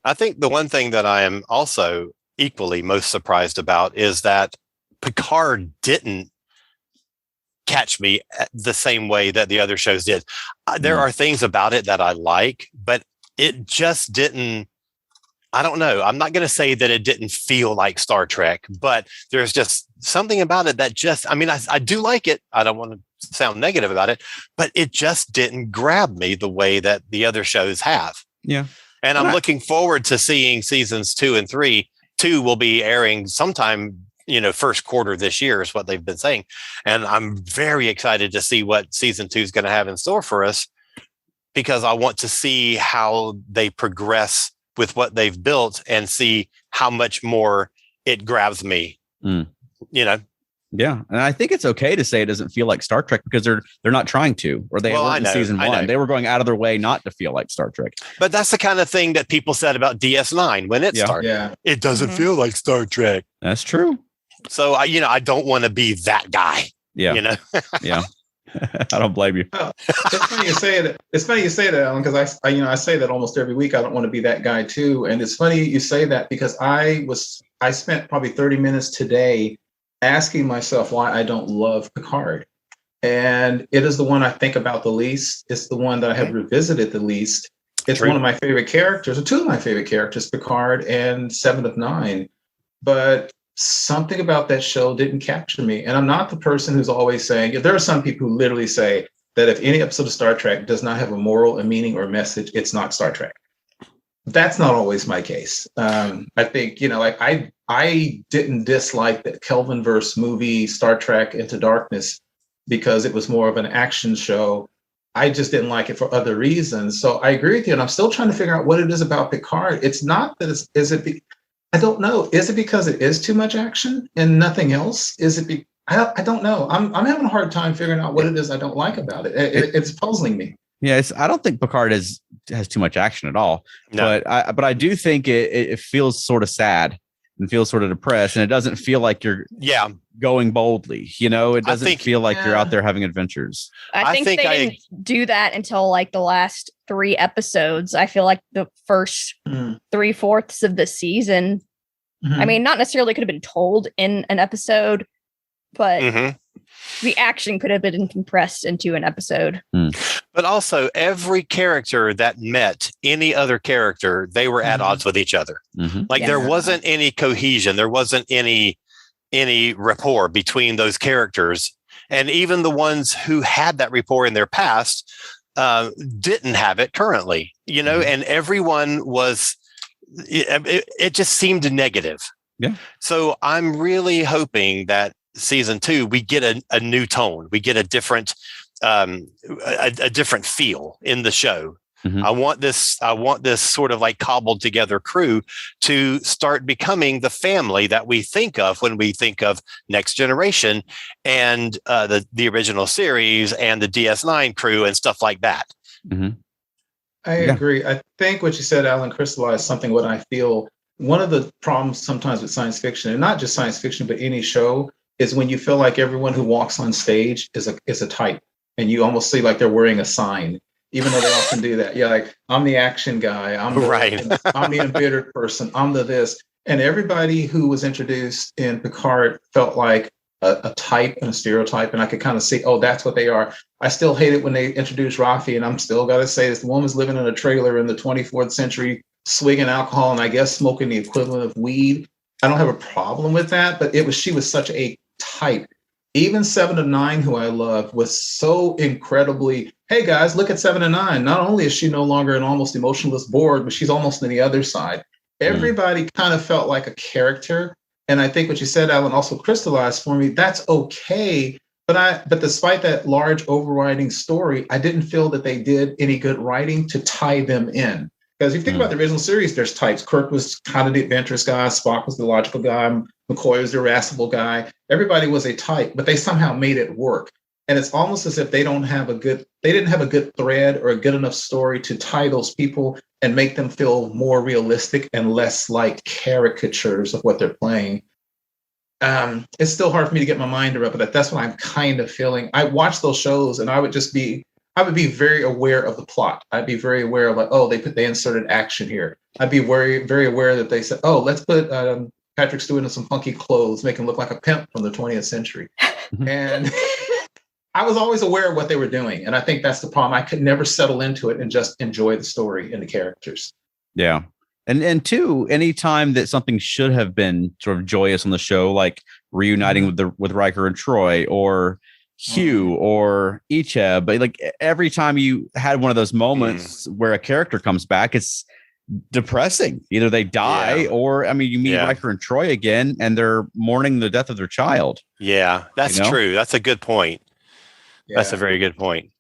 I think the one thing that I am also equally most surprised about is that Picard didn't catch me the same way that the other shows did. There are things about it that I like, but it just didn't. I don't know. I'm not going to say that it didn't feel like Star Trek, but there's just something about it that just, I mean, I do like it. I don't want to sound negative about it, but it just didn't grab me the way that the other shows have. Yeah. And I'm looking forward to seeing seasons 2 and 3. 2 will be airing sometime, first quarter this year is what they've been saying. And I'm very excited to see what season 2 is going to have in store for us, because I want to see how they progress with what they've built and see how much more it grabs me. Yeah, and I think it's okay to say it doesn't feel like Star Trek, because they're not trying to, or they weren't in season 1. They were going out of their way not to feel like Star Trek. But that's the kind of thing that people said about DS9 when it started. Yeah. It doesn't feel like Star Trek. That's true. So I don't want to be that guy. Yeah. Yeah. I don't blame you. Oh, it's funny you say it. It's funny you say that, Alan, because I say that almost every week. I don't want to be that guy too. And it's funny you say that, because I spent probably 30 minutes today asking myself why I don't love Picard. And it is the one I think about the least. It's the one that I have revisited the least. It's one of my favorite characters, or two of my favorite characters, Picard and Seven of Nine. But something about that show didn't capture me. And I'm not the person who's always saying, there are some people who literally say that if any episode of Star Trek does not have a moral, a meaning, or a message, it's not Star Trek. That's not always my case. I think, I didn't dislike that Kelvinverse movie, Star Trek Into Darkness, because it was more of an action show. I just didn't like it for other reasons. So I agree with you. And I'm still trying to figure out what it is about Picard. It's not that I don't know. Is it because it is too much action and nothing else? Is it? I don't know. I'm having a hard time figuring out what it is I don't like about it. It's puzzling me. Yeah, I don't think Picard has too much action at all. No. But I do think it feels sort of sad and feels sort of depressed, and it doesn't feel like you're going boldly. It doesn't feel like you're out there having adventures. I think they didn't do that until like the last 3 episodes. I feel like the first 3/4 of the season, I mean, not necessarily could have been told in an episode, but the action could have been compressed into an episode. But also, every character that met any other character, they were at odds with each other. There wasn't any cohesion. There wasn't any rapport between those characters. And even the ones who had that rapport in their past didn't have it currently, and everyone was, it just seemed negative. Yeah. So I'm really hoping that season 2, we get a new tone. We get a different feel in the show. I want this sort of like cobbled together crew to start becoming the family that we think of when we think of Next Generation and the original series and the DS9 crew and stuff like that. I agree. I think what you said, Alan, crystallized something what I feel. One of the problems sometimes with science fiction, and not just science fiction, but any show, is when you feel like everyone who walks on stage is a type, and you almost see like they're wearing a sign, even though they often do that. Yeah, like I'm the action guy, I'm the embittered person, I'm the this. And everybody who was introduced in Picard felt like a type and a stereotype, and I could kind of see, oh, that's what they are. I still hate it when they introduce Rafi, and I'm still got to say this, the woman's living in a trailer in the 24th century, swigging alcohol, and I guess smoking the equivalent of weed. I don't have a problem with that, but she was such a type. Even Seven of Nine, who I love, was so incredibly, hey guys, look at Seven of Nine. Not only is she no longer an almost emotionless board, but she's almost on the other side. Everybody kind of felt like a character. And I think what you said, Alan, also crystallized for me. That's okay. But despite that large overriding story, I didn't feel that they did any good writing to tie them in. Because if you think about the original series, there's types. Kirk was kind of the adventurous guy. Spock was the logical guy. McCoy was the irascible guy. Everybody was a type, but they somehow made it work. And it's almost as if they didn't have a good thread or a good enough story to tie those people and make them feel more realistic and less like caricatures of what they're playing. It's still hard for me to get my mind around, but that's what I'm kind of feeling. I watch those shows and I would just be I would be very aware of the plot. I'd be very aware of like, oh, they inserted action here. I'd be very, very aware that they said, oh, let's put Patrick Stewart in some funky clothes, make him look like a pimp from the 20th century. And I was always aware of what they were doing. And I think that's the problem. I could never settle into it and just enjoy the story and the characters. Yeah. And two, anytime that something should have been sort of joyous on the show, like reuniting with Riker and Troy, or Hugh or Icheb, but like every time you had one of those moments where a character comes back, it's depressing. Either they die or, I mean, you meet Riker and Troy again and they're mourning the death of their child. Yeah, that's true. That's a good point. Yeah. That's a very good point.